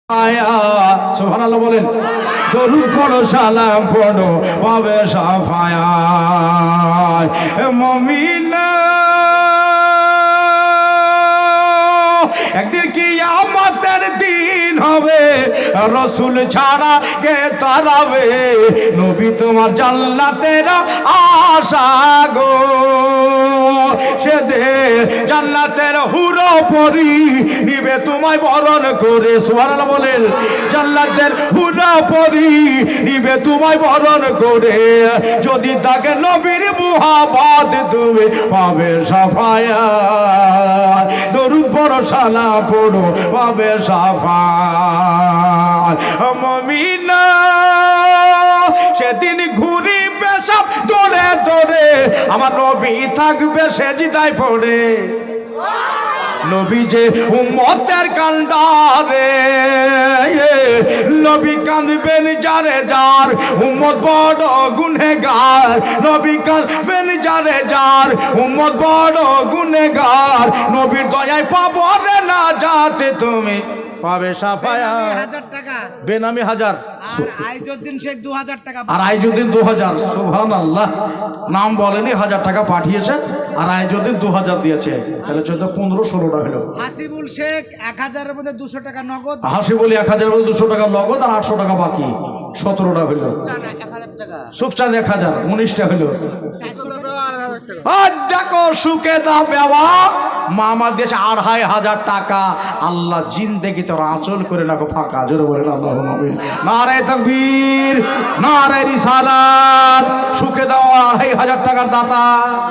আয়া সুবহানাল্লাহ বলেন। দরুদ পড়ো সালাম পড়ো পাবে সাফায়াত মুমিনা। একদিন কিয়ামতের দিন হবে, রাসূল ছাড়া কে তারাবে। নবী তোমার জান্নাতের আশা গো। সেদে জান্নাতের হুরো পরি নিবে তোমায় বরণ করে। সুবহানাল্লাহ বলেন। জান্নাতের হুরো পরি নিবে তোমায় বরণ করে। যদি তাকে নবীর মুহাব্বত তুমি পাবে সাফায়াত। দরুদ পড়ো সালাম পড়ো পাবে সাফায়াত মুমিনা। সেদিন ঘুরিবে সব দৌড়ে দৌড়ে, আমার নবী থাকবে সেজদায় পড়ে। নবী যে উম্মতের কান্ডারে, নবী কাঁদবেন যারে যার উম্মত বড় গুনেহগার। নবী কাঁদবেন যারে যার উম্মত বড় গুনেহগার। নবীর দয়ায় পাবো রে না যাতে তুমি পাবে সাফায়াত। 1000 টাকা বেনামি 1000 আর আইজউদ্দিন শেখ 2000 টাকা। আর আইজউদ্দিন 2000। সুবহানাল্লাহ। নাম বলেনি, 1000 টাকা পাঠিয়েছে আর আইজউদ্দিন 2000 দিয়েছে। তাহলে 14 15 16টা হলো। হাসিবুল শেখ 1000 এর মধ্যে 200 টাকা নগদ। হাসিবুল 1000 এর মধ্যে 200 টাকা নগদ আর 800 টাকা বাকি। 17টা হলো। 1000 টাকা সুখচাঁদ 1000 19টা হলো। দেখো সুখে দাও বেওয়া মা আমার দিয়েছে 2500 টাকা। আল্লাহ জিন্দেগি তোর আঁচল করে রাখো ফাঁকা। জোরে বলেন আল্লাহুম্মা আমিন। নারে তাকবীর, নারে রিসালাত। সুখে দাও 2500 টাকার দাতা।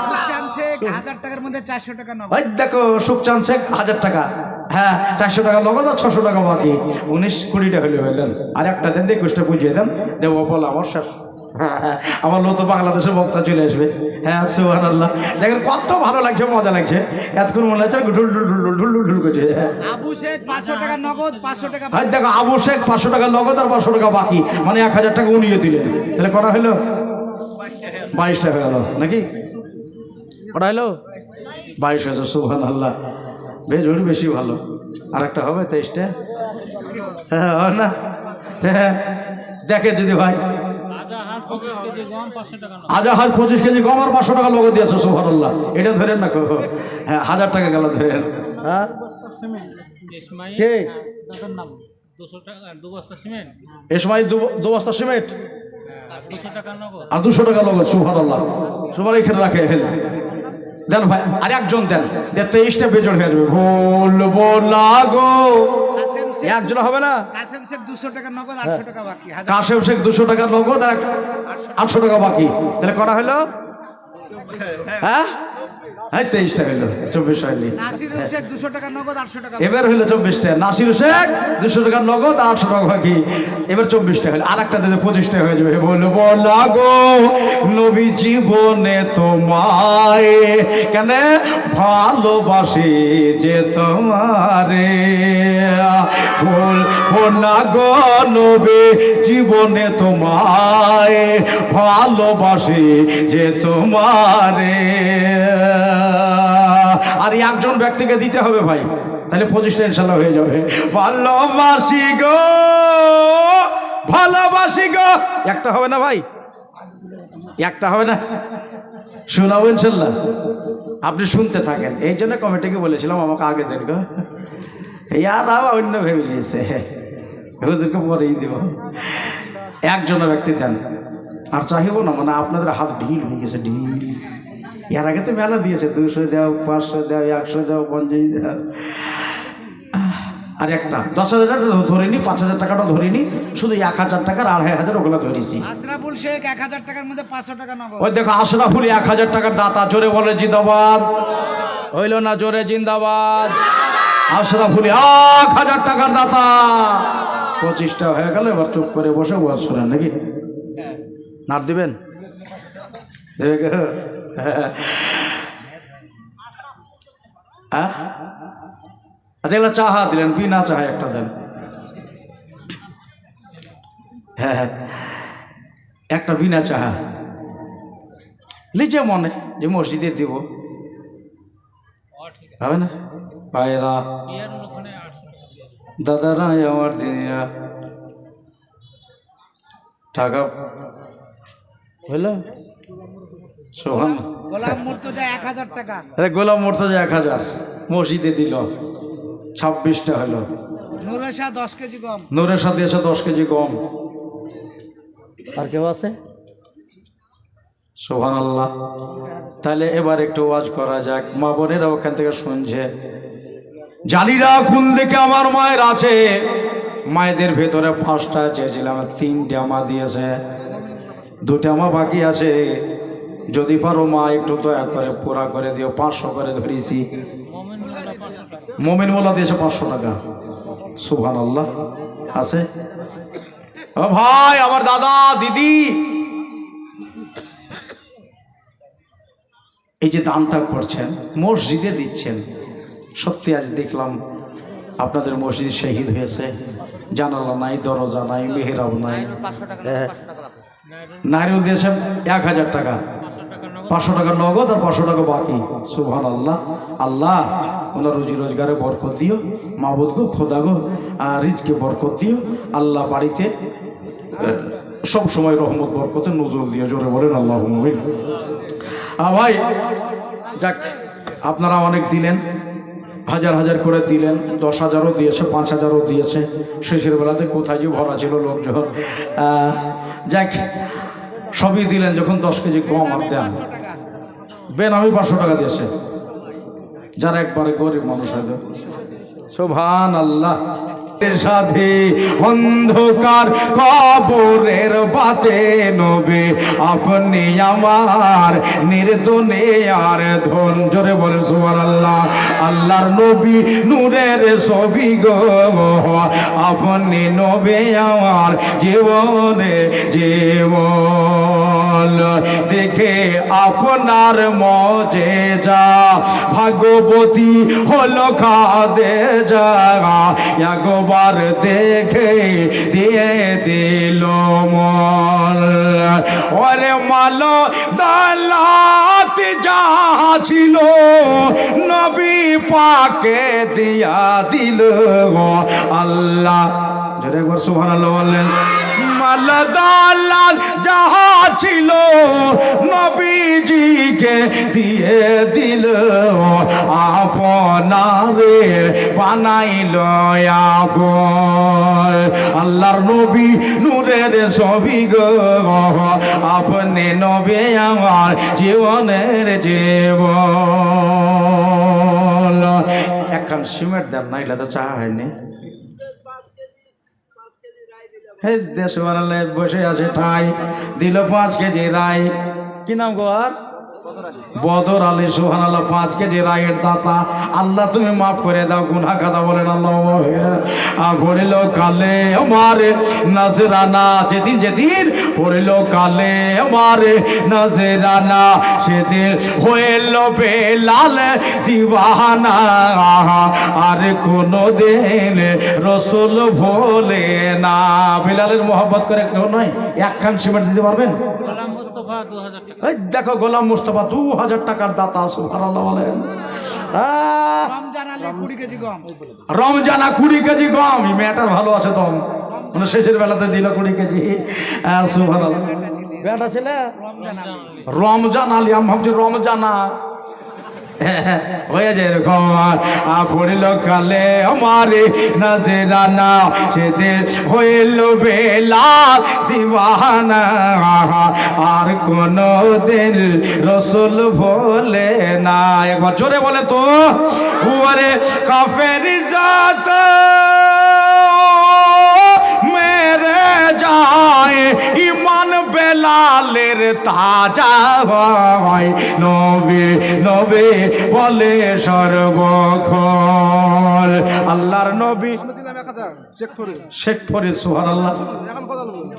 সুখচাঁদ শেখ 1000 টাকার মধ্যে 400 টাকা নগদ। ভাই দেখো সুখচাঁদ শেখ 1000 টাকা, হ্যাঁ 400 টাকা নগদ আর 600 টাকা বাকি। 19-20টা হলে বললেন। আর একটা দেন, 21টা বুঝিয়ে দেন। দেবো বল আমার শেষ। আমার লোক তো বাংলাদেশের বক্তা চলে আসবে। হ্যাঁ সুবহানাল্লাহ। দেখেন কত ভালো লাগছে, মজা লাগছে। এতক্ষণ মনে হচ্ছে ঢুল ঢুল ঢুল ঢুল ঢুল ঢুল করছে। আবু শেখ 500 টাকা নগদ, 500 টাকা ভাই দেখো আবু শেখ 500 টাকা নগদ আর 500 টাকা বাকি, মানে 1000 টাকা উনিয়ে দিলেন। তাহলে কটা হলো? 22টা হয়ে গেল নাকি? কটা হলো? 22 হয়েছে। সুবহানাল্লাহ। বেজোড় বেশি ভালো। আর একটা হবে 23টা। হ্যাঁ না হ্যাঁ দেখে যদি ভাই আজাহার 25 কেজি গম আর 500 টাকা নগদ দিয়েছে। সুবহানাল্লাহ। এটা ধরেন না, হ্যাঁ 1000 টাকা গেল ধরেন। হ্যাঁ কে এসমাই 2 বস্তা সিমেন্ট আর 200 টাকা নগদ। সুবহানাল্লাহ। সবার এখানে রাখে দেন ভাই। আর একজন দেন, 23টা বেজোড় হয়ে যাবে। বলবো না গো। কাসেম শেখ একজন হবে না? কাসেম শেখ 200 টাকা নগদ, 800 টাকা বাকি। কাসেম শেখ 200 টাকা নগদ আর 800 টাকা বাকি। তাহলে কটা হলো? হ্যাঁ 23টা হলো। 24 হয়নি। নাসিরুল শেখ 200 টাকা নগদ, 800 টাকা। এবার হলো 24টা। নাসির শেখ 200 টাকা নগদ আর 800 টাকা বাকি। এবার 24টা হলো। আর একটা দিলে 25টা হয়ে যাবে। বলবো না গো নবী জীবনে তোমায় কেন ভালোবাসি যে তোমারে। বলবো না গো নবী জীবনে তোমায় ভালোবাসি যে তোমারে। আর একজন ব্যক্তিকে দিতে হবে ভাই, তাহলে 25টা ইনশাল্লাহ হয়ে যাবে। ভালোবাসি গো ভালোবাসি গো। একটা হবে না ভাই? একটা হবে না? শোনাবো ইনশাল্লাহ। আপনি শুনতে থাকেন। এই জন্য কমিটিকে বলেছিলাম আমাকে আগে দেন গো। আর অন্য ভেবে নিয়েছে হুজুরকে পরেই দিব। একজনের ব্যক্তি দেন আর চাহিব না, মানে আপনাদের হাত ঢিল হয়ে গেছে, ঢিল। এর আগে তো মেলা দিয়েছে, 200 দাও, 500 দাও, 100 দাও, 50 দাও। আর একটা 10,000 টাকা ধরিনি, 5,000 টাকাটা ধরিনি, শুধু 1,000 টাকার 2,500 ওগুলো ধরেছি। আশরাফুল শেখ 1000 টাকার মধ্যে 500 টাকা নগদ। ওই দেখো আশরাফুল 1000 টাকার দাতা। জোরে বলে জিন্দাবাদ। হইল না জোরে জিন্দাবাদ। আশরাফুল 1000 টাকার দাতা। 25টা হয়ে গেল। এবার চুপ করে বসে ওয়াজ শোনেন নাকি? নাট দিবেন? দেবে কে? আচ্ছা এগুলো চাহা দিলেন, বিনা চাহা একটা দেন। হ্যাঁ হ্যাঁ একটা বিনা চাহা লিজে মনে যে মসজিদে দিব হবে না? পায়রা দাদারা আমার দিদিরা টাকা হইল সোহান গোলাম মুর্তজা 1000 টাকা। গোলাম মোর্তজা 1000 মসজিদে দিল, 26টা হলো। নূরে শাহ 10 কেজি গম। নূরের সাথে এসে 10 কেজি গম। আর কেউ আছে? সুবহানাল্লাহ। তাহলে এবার একটু ওয়াজ করা যাক, মা বোনেরা ওখান থেকে শুনছে। জালিরা খুল দেখে আমার মায়ের আছে, মায়েদের ভেতরে 5টা চেয়েছিলাম, 3টে মা দিয়েছে, 2টা মা বাকি আছে। যদি পারো মা একটু দয়া করে পুরা করে দিও, 500 করে ধরেছি। মোমিন মোল্লা দিয়েছে 500 টাকা। সুবহানাল্লাহ। আছে? ও ভাই, আমার দাদা দিদি, এই যে দানটা করছেন, মসজিদে দিচ্ছেন, সত্যি আজ দেখলাম আপনাদের মসজিদ শহীদ হয়েছে, জানালা নাই, দরজা নাই, মেহরাব নাই। নারিউল দিয়েছে 1000 টাকা, 500 টাকা নগদ আর 500 টাকা বাকি। সুবহানাল্লাহ। আল্লাহ ওনার রুজি রোজগারে বরকত দিও, মাহবুদ গো, খোদা গো, রিজকে বরকত দিও। আল্লাহ বাড়িতে সব সময় রহমত বরকতের নজরুল দিও। জোরে বলেন আল্লাহুম্মা আমিন। ভাই যাক, আপনারা অনেক দিলেন, হাজার হাজার করে দিলেন, 10,000ও দিয়েছে, 5,000ও দিয়েছে। শেষের বেলাতে কোথায় যে ভরা ছিল লোকজন। যাক, সবই দিলেন। যখন 10 কেজি গম দেন, বেনামি 500 টাকা দিয়েছে, যারা একবারে গরিব মানুষ হয়তো। সুবহানাল্লাহ। সাথে অন্ধকার কবরের বাতে নবী আপনি আমার নির্দনে আর ধন। জোরে বলেন সুবহানাল্লাহ। আল্লাহর নবী নূরের ছবি গো, আপনি নবী আমার জীবনে জীবন। দেখে আপনার মজেজা ভাগবতী হলো খাদেজা, একবার দেখে দিয়ে দিল মন। ওরে মালো দালাত যা ছিল নবী পাকে দিয়া দিল আল্লাহ। জোরে একবার সুবহানাল্লাহ বললেন। মাল দালাত যাহা ছিল নবীজিকে দিয়ে দিল, আপনারে বানাইল আপন। আল্লাহর নবী নূরের ছবি গো, আপনি নবী আমার জীবনের জীবন। একখান সিমেন্ট দেন না, এটা তো চা হয়নি। দেশ বানালে বসে আছে ঠাই, দিল 5 কেজি রাই। কি নাম গো? আর বদর আলী। সুবহানাল্লাহ। 5 কেজি রায়ের দাতা। আল্লাহ তুমি মাফ করে দাও গুনাহ খাতা। বলেন আল্লাহ। পড়িল কালে আমারে নজরানা, যেদিন যেদিন পড়িল কালে আমারে নজরানা, সেদিন হইল বেলাল দিওয়ানা। আর কোনো দিন রসুল ভোলে না। বেলালের মোহাব্বত করে কেউ নয়। একখান সিমেন্ট দিতে পারবেন? গোলাম মুস্তাফা 2000 টাকা। এই দেখো, গোলাম মুস্তাফা 2000 টাকার দাতা। সুবহানাল্লাহ বলেন। রমজান আলী 20 কেজি গম। রমজানা 20 কেজি গম। এই মেয়েটার ভালো আছে দম, মানে শেষের বেলাতে দিল 20 কেজি। সুবহানাল্লাহ। বেটা ছিল রমজান আলী। আমি ভাবছি রমজানা হয়ে যায় এরকম। পড়িল কালে আমারে নজরানা, সেদিন হইল বেলাল দিওয়ানা। আর কোন দিন রসুল ভোলে না। একবার জোরে বলে তো। ওরে কাফের জাত মেরে যায়, ইমান বেলালের তাজা হয়। নবী নবী বলে সর্বক্ষণ। আল্লাহর নবী শেখ ফরিদ। সুবহানাল্লাহ।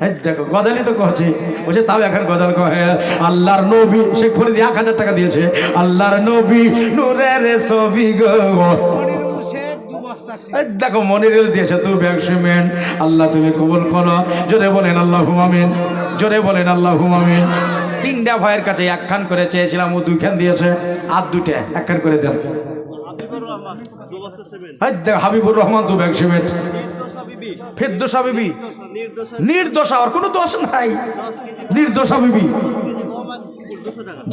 এই দেখো, গজালি তো কহছে, বলছে তাও এখন গজাল কহে। আল্লাহর নবী শেখ ফরিদ 1000 টাকা দিয়েছে। আল্লাহর নবী নূরের ছবি গো। মনিরুল শেখ 2 বস্তা এই দেখো, মনিরুল দিয়েছে 2 ব্যাগ সিমেন্ট। আল্লাহ তুমি কবুল করো। জোরে বলেন আল্লাহুম্মা আমিন। জোরে বলেন আল্লাহুম্মা আমিন। 3টা ভাইয়ের কাছে একখান করে চেয়েছিলাম, ও 2খান দিয়েছে। আর 2টা একখান করে দেন। Habibur Rahman 2 bag cement. ফেরদৌসা বিবি নির্দোষা, আর কোনো দোষ নাই। নির্দোষা বিবি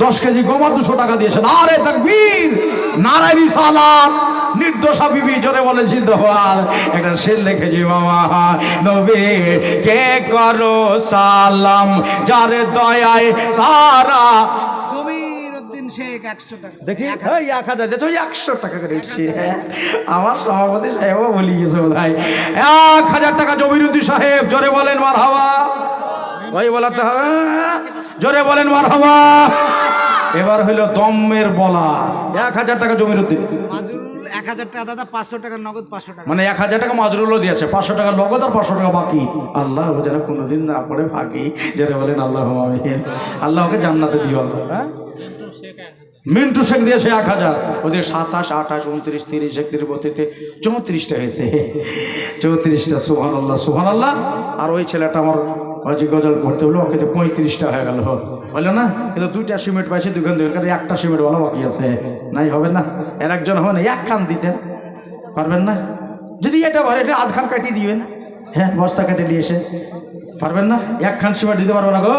10 কেজি গম আর 200 টাকা দিয়েছেন। আরে তাকবীর, নারায়ে রিসালাত। নির্দোষা বিবি, জোরে বলে জিন্দাবাদ। একটা শের লিখেছি বাবা, নবী কে করো সালাম যার দয়ায় সারা। জমির উদ্দিন শেখ 100 টাকা। দেখি এই 1000 দেখো 100 টাকা করে উঠছে। আমার সভাপতি সাহেবও বলি গেছে বোধহয় 1000 টাকা জমিরুদ্দিন সাহেব, জোরে বলেন মারহাবা। ভাই বলাতে হবে, জোরে বলেন মারহাবা। এবার হলো দমের বলা। 1000 টাকা জমিরুদ্দিন। মাজরুল 1000 টাকা দাদা, 500 টাকা নগদ, 500 টাকা। মানে 1000 টাকা মাজরুলও দিয়েছে, 500 টাকা নগদ আর 500 টাকা বাকি। আল্লাহ যেন কোনোদিন না পড়ে ফাঁকি, জোরে বলেন আল্লাহ আমিন। আল্লাহকে জান্নাতে দিও আল্লাহ। হ্যাঁ, মিন্টু শেখ দিয়েছে 1000। ওদের 27, 28, 29, 30, 31, 32, 34টা হয়েছে। 34টা, সুবহানাল্লাহ সুবহানাল্লাহ। আর ওই ছেলেটা আমার হজি গজল করতে হলো, ওকে তো 35টা হয়ে গেল, বললো না? কিন্তু 2টা সিমেন্ট পাইছে দোকান থেকে, কারণ একটা সিমেন্ট ভালো বাকি আছে। নাই হবে না, এর একজন হবে না, 1 খান দিতেন পারবেন না? যদি এটা ভরে এটা 1/2 খান কাটিয়ে দিবেন। হ্যাঁ, বস্তা কেটে নিয়ে এসে পারবেন না? 1 খান সিমেন্ট দিতে পারবো না গো,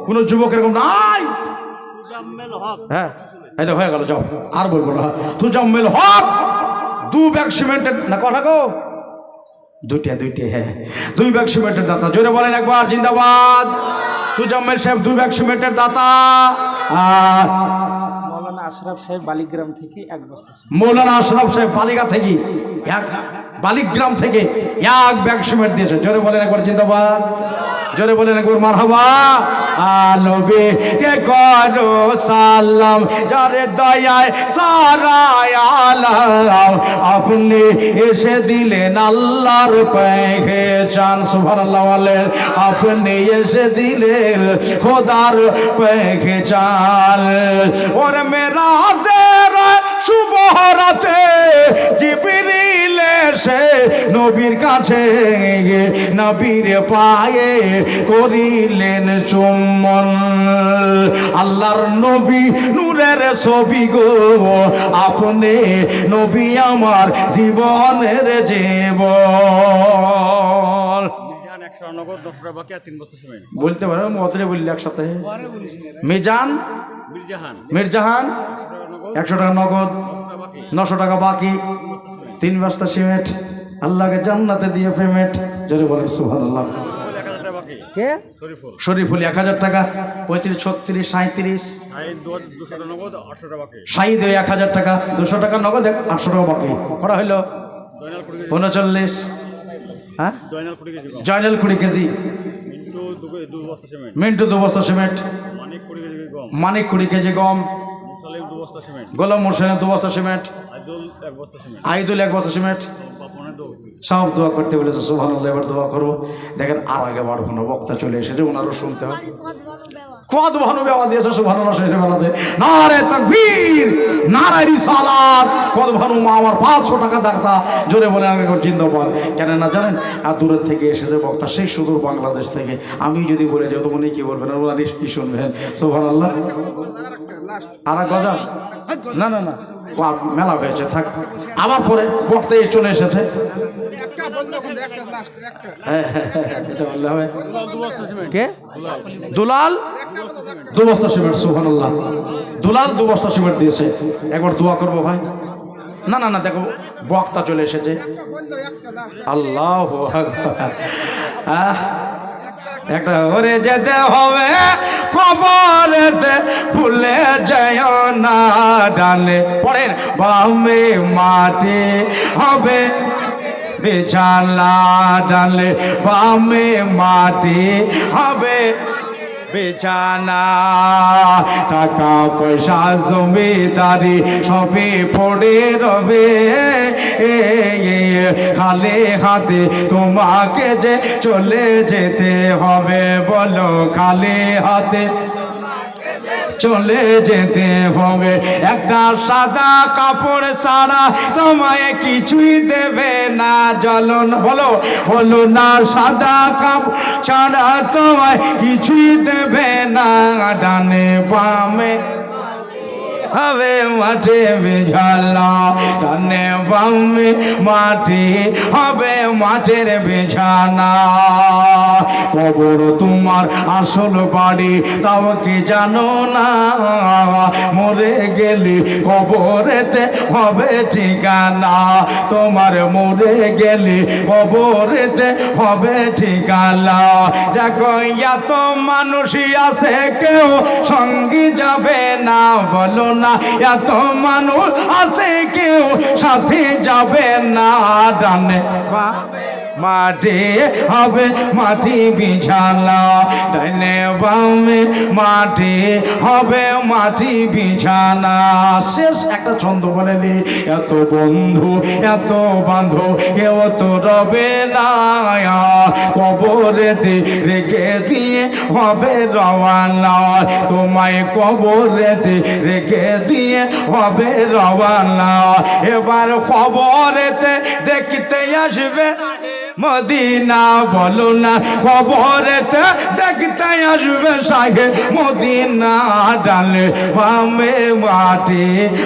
কোনো যুবক এরকম নাই। হ্যাঁ, এই তো হয়ে গেল, যাও আর বলবো না। তুজাম্মেল হক 2 ব্যাগ সিমেন্টের না কথা গো, 2টা হ্যাঁ, 2 ব্যাগ সিমেন্টের দাতা, জোরে বলেন একবার জিন্দাবাদ। তুজাম্মেল সাহেব 2 ব্যাগ সিমেন্টের দাতা। মৌলানা আশরাফ সাহেব বালিগ্রাম থেকে 1 বস্তা সিমেন্ট। মৌলানা আশরাফ সাহেব বালিগ্রাম থেকে 1 ব্যাগ সিমেন্ট দিয়েছে, জোরে বলেন একবার জিন্দাবাদ। জোরে বলেন একবার মারহাবা। নবী কে করো সালাম যার দয়ায় সারা আলাম, আপনি এসে দিলেন আল্লাহর পেহচান। সুবহানাল্লাহ বলেন, আপনি এসে দিলেন খোদার পেহচান। ওর মেরাজের শুভ রাতে জিবরিল এসে নবীর কাছে নবীর পায়ে করিলেন চুম্বন। আল্লাহর নবী নূরের ছবি গো, আপনি নবী আমার জীবনের জীবন। বলতে পারো মদরে বললি একসাথে। মিজান মির্জাহান 100 টাকা নগদ, 900 টাকা বাকি, 3 বস্তা সিমেন্ট। আল্লাহকে জান্নাতে দিয়ে পেমেন্ট, জোরে বলেন সুবহানাল্লাহ। কে? শরীফুল 1000 টাকা, 35, 36, 37, শাহিদ 1000 টাকা, 200 টাকা নগদ, 800 টাকা বাকি। করা হইল 39। হ্যাঁ, জয়নাল 20 কেজি, মিন্টু 2 বস্তা সিমেন্ট, মানিক 20 কেজি গম, গোলাম মোর্শেদ 2 বস্তা সিমেন্ট, আইদুল 1 বস্তা সিমেন্ট। সব দোয়া করতে বলেছে, সুবহানাল্লাহ। এবার দোয়া করবো। দেখেন আর আগে বাড়বো না, বক্তা চলে এসেছে, ওনারও শুনতে হবে। কদ ভানু বেওয়া দিয়েছে, সুবহানাল্লাহ। শেষে বেলাতে নারে তাকবীর, নারে রিসালাত। কদ ভানু মা আমার 500 টাকা দাতা, জোরে বলে আগে জিন্দাবাদ। কেন না জানেন, আর দূরের থেকে এসেছে বক্তা, সেই সুদূর বাংলাদেশ থেকে। আমি যদি বলে যাই তো মনে কি বলবেন, ওরা কি শুনবেন? সুবহানাল্লাহ। আর এক গজা না না না, মেলা হয়েছে, থাক। আবার পরে বক্তা চলে এসেছে। এটা বললে হবে। কে? দুলাল 2 বস্তা সিমেন্ট, সুবহানাল্লাহ। দুলাল 2 বস্তা সিমেন্ট দিয়েছে। একবার দোয়া করবো ভাই। না না না, দেখো বক্তা চলে এসেছে। আল্লাহু আকবার। একটা ওরে যেতে হবে কবরেতে, ভুলে যায় না ডানে। পড়েন, বামে মাটি হবে বিছানা, ডালে বামে মাটি হবে বিছানা। টাকা পয়সা জমিদারি সবই পড়ে রবে, খালি হাতে তোমাকে যে চলে যেতে হবে। বলো, খালি হাতে চলে যেতে হবে। একটা সাদা কাপড় ছাড়া তোমায় কিছুই দেবে না। জ্বলন বলো, হলো না, সাদা কাপড় ছাড়া তোমায় কিছুই দেবে না। ডানে বামে হবে মাঠে বিছানা, ডানে বামে মাটি হবে মাঠের বিছানা। কবর তোমার আসল বাড়ি তাও কি জানো না, মরে গেলে কবরেতে হবে ঠিকানা, তোমার মরে গেলে কবরেতে হবে ঠিকানা। দেখো এত মানুষই আছে কেউ সঙ্গী যাবে না, বলো না এত মানুষ আছে কেউ সাথে যাবে না, ডানে মাটি হবে মাটি বিছানা, ডাইনে বামে মাটি হবে মাটি বিছানা। শেষ একটা ছন্দ বলে দি, এত বন্ধু এত বান্ধব কেউ তো রবে না, কবরেতে রেখে দিয়ে হবে রওয়ানা, তোমায় কবরেতে রেখে দিয়ে হবে রওয়ানা। এবার কবরেতে দেখতে আসবে মদিনা, বলো না কবরেতে দেখতে আসবে সাহে মদিনা, ডালে বামে মাটি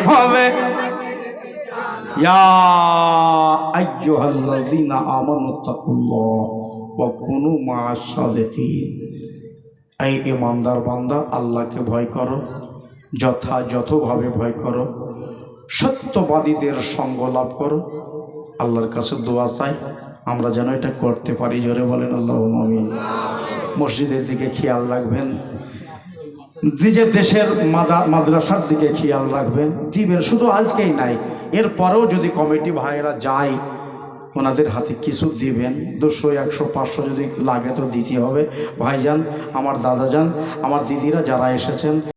হবে। ইয়া আইয়ুহাল্লাযীনা আমানুত্তাকুল্লাহ ওয়া কুনু মা'আস সাদিকিন। এই ঈমানদার বান্দা, আল্লাহকে ভয় করো, যথাযথভাবে ভয় করো, সত্যবাদীদের সঙ্গ লাভ করো। আল্লাহর কাছে দোয়া চাই আমরা যেন এটা করতে পারি। জোরে বলেন আল্লাহুম্মা আমিন। মসজিদের দিকে খেয়াল রাখবেন, নিজের দেশের মাদ্রাসার দিকে খেয়াল রাখবেন, দিবেন। শুধু আজকেই নাই, এরপরেও যদি কমিটি ভাইয়েরা যায় ওনাদের হাতে কিছু দিবেন, 200 100 500 যদি লাগে তো দিতে হবে। ভাইজান, আমার দাদাজান, আমার দিদিরা যারা এসেছেন